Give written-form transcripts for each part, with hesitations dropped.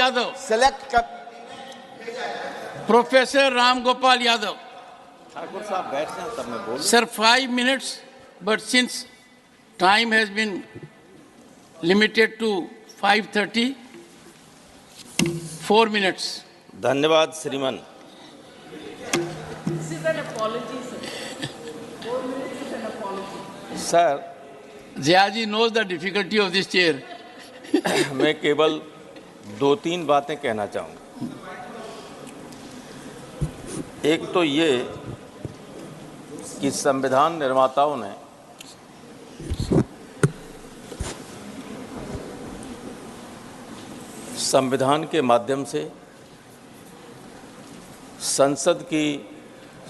Yadav, select कर। Professor Ram Gopal Yadav. Thakur साहब बैठ जाएं तब मैं बोलूं। Sir, 5 minutes, but since time has been limited to 5:30, 4 minutes. धन्यवाद श्रीमान। This is an apology, sir. 4 minutes is an apology. Sir, Ziaji knows the difficulty of this chair. मैं केवल 2-3 बातें कहना चाहूँगा। एक तो ये कि संविधान निर्माताओं ने संविधान के माध्यम से संसद की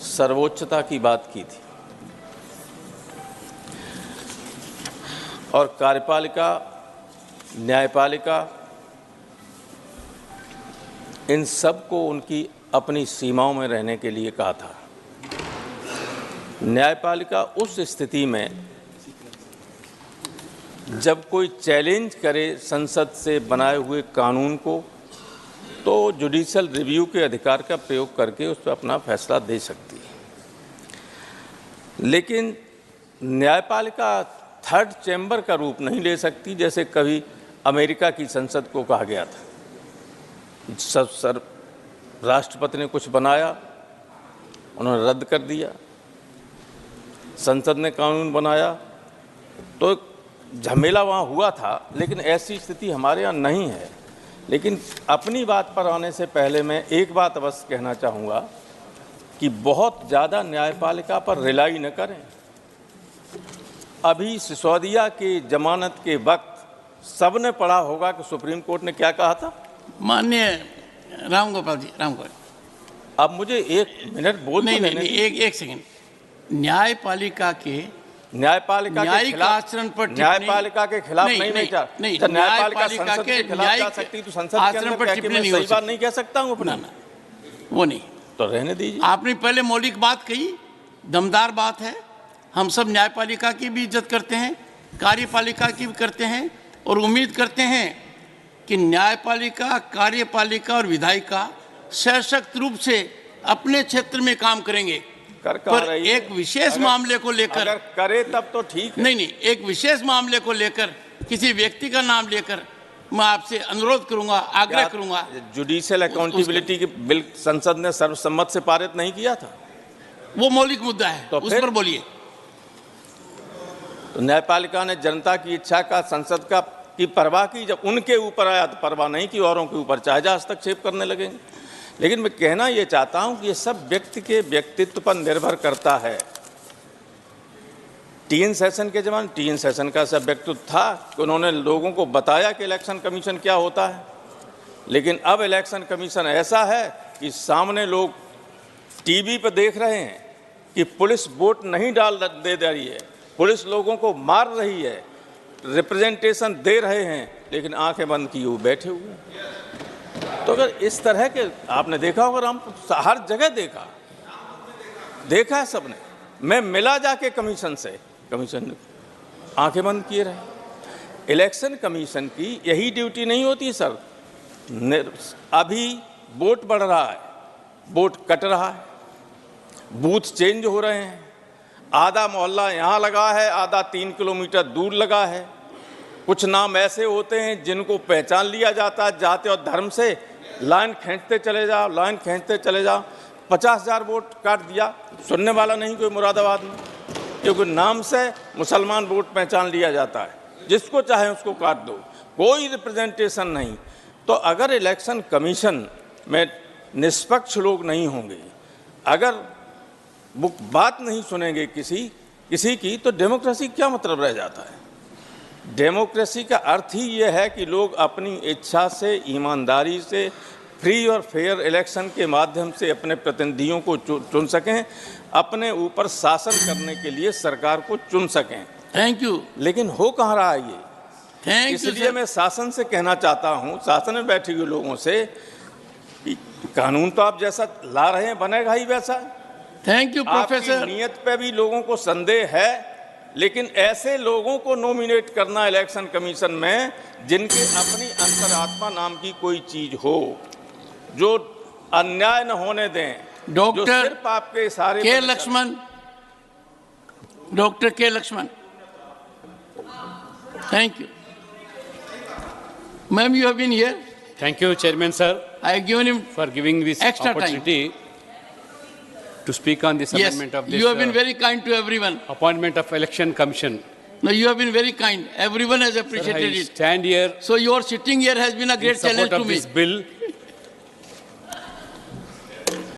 सर्वोच्चता की बात की थी और कार्यपालिका, न्यायपालिका, इन सब को उनकी अपनी सीमाओं में रहने के लिए कहा था। न्यायपालिका उस स्थिति में जब कोई चैलेंज करे संसद से बनाए हुए कानून को, तो जुडिशियल रिव्यू के अधिकार का प्रयोग करके उस पर अपना फैसला दे सकती है। लेकिन न्यायपालिका थर्ड चैम्बर का रूप नहीं ले सकती, जैसे कभी अमेरिका की संसद को कहा गया था। राष्ट्रपति ने कुछ बनाया, उन्होंने रद्द कर दिया, संसद ने कानून बनाया, तो झमेला वहाँ हुआ था। लेकिन ऐसी स्थिति हमारे यहाँ नहीं है। लेकिन अपनी बात पर आने से पहले मैं एक बात अवश्य कहना चाहूँगा कि बहुत ज़्यादा न्यायपालिका पर रिलाई न करें। अभी सिसोदिया की जमानत के वक्त सबने पढ़ा होगा कि सुप्रीम कोर्ट ने क्या कहा था। माननीय राम गोपाल जी, राम गोपाल, अब मुझे 1 मिनट बोलने नहीं, एक सेकंड। न्यायपालिका के न्यायिक आचरण पर न्यायपालिका के खिलाफ नहीं न्यायपालिका संसद के खिलाफ जा सकती, तो संसद के अंदर क्या कि मैं सही बात नहीं कह सकता हूँ अपना? वो नहीं, तो रहने दीजिए। आपने पहले मौलिक बात कही, दमदार बात है। हम सब न्यायपालिका की भी इज्जत करते हैं, कार्यपालिका की भी करते हैं और उम्मीद करते हैं कि न्यायपालिका, कार्यपालिका और विधायिका सशक्त रूप से अपने क्षेत्र में काम करेंगे। पर एक विशेष मामले को लेकर अगर करे तब तो ठीक है। नहीं, एक विशेष मामले को लेकर किसी व्यक्ति का नाम लेकर मैं आपसे अनुरोध करूंगा, आग्रह करूंगा। जुडिशियल अकाउंटेबिलिटी की बिल संसद ने सर्वसम्मत से पारित नहीं किया था, वो मौलिक मुद्दा है, तो उस पर बोलिए। तो न्यायपालिका ने जनता की इच्छा का, संसद का की परवाह की। जब उनके ऊपर आया तो परवाह नहीं की, औरों के ऊपर चाहे हस्तक्षेप करने लगेंगे। लेकिन मैं कहना ये चाहता हूं कि ये सब व्यक्ति के व्यक्तित्व पर निर्भर करता है। टीएन सेशन के जमाने टीएन सेशन का सब व्यक्तित्व था कि उन्होंने लोगों को बताया कि इलेक्शन कमीशन क्या होता है। लेकिन अब इलेक्शन कमीशन ऐसा है कि सामने लोग टीवी पर देख रहे हैं कि पुलिस वोट नहीं दे रही है, पुलिस लोगों को मार रही है, रिप्रेजेंटेशन दे रहे हैं, लेकिन आंखें बंद किए हुए बैठे हुए हैं। तो अगर इस तरह के आपने देखा होगा, हम हर जगह देखा है सबने। मैं मिला जाके कमीशन से, कमीशन ने आंखें बंद किए रहे। इलेक्शन कमीशन की यही ड्यूटी नहीं होती सर। अभी वोट बढ़ रहा है, वोट कट रहा है, बूथ चेंज हो रहे हैं। आधा मोहल्ला यहाँ लगा है, आधा 3 किलोमीटर दूर लगा है। कुछ नाम ऐसे होते हैं जिनको पहचान लिया जाता है, जाति और धर्म से लाइन खींचते चले जाओ, लाइन खींचते चले जाओ। 50,000 वोट काट दिया, सुनने वाला नहीं कोई मुरादाबाद में, क्योंकि नाम से मुसलमान वोट पहचान लिया जाता है। जिसको चाहे उसको काट दो, कोई रिप्रेजेंटेशन नहीं। तो अगर इलेक्शन कमीशन में निष्पक्ष लोग नहीं होंगे, अगर वो बात नहीं सुनेंगे किसी की, तो डेमोक्रेसी क्या मतलब रह जाता है? डेमोक्रेसी का अर्थ ही ये है कि लोग अपनी इच्छा से, ईमानदारी से, फ्री और फेयर इलेक्शन के माध्यम से अपने प्रतिनिधियों को चुन सकें, अपने ऊपर शासन करने के लिए सरकार को चुन सकें। Thank you. लेकिन हो कहाँ रहा है ये? Thank you. इसलिए मैं शासन से कहना चाहता हूँ, शासन में बैठे हुए लोगों से, कानून तो आप जैसा ला रहे हैं बनेगा ही वैसा। Thank you professor. आपकी नीयत पे भी लोगों को संदेह है, लेकिन ऐसे लोगों को नॉमिनेट करना इलेक्शन कमीशन में जिनके अपनी अंतरात्मा नाम की कोई चीज हो जो अन्याय न होने दें, जो डॉक्टर सिर्फ आपके इशारे के पर चले। Lakshman, doctor K Lakshman, thank you. Ma'am, you have been here, Thank you, Chairman Sir, I have given him, for giving this Extra time. opportunity to speak on this yes, amendment of this you have been very kind to everyone. appointment of Election Commission. No, you have been very kind, everyone has Sir, appreciated I it. stand here So your sitting here has been a in great challenge support to of me. this bill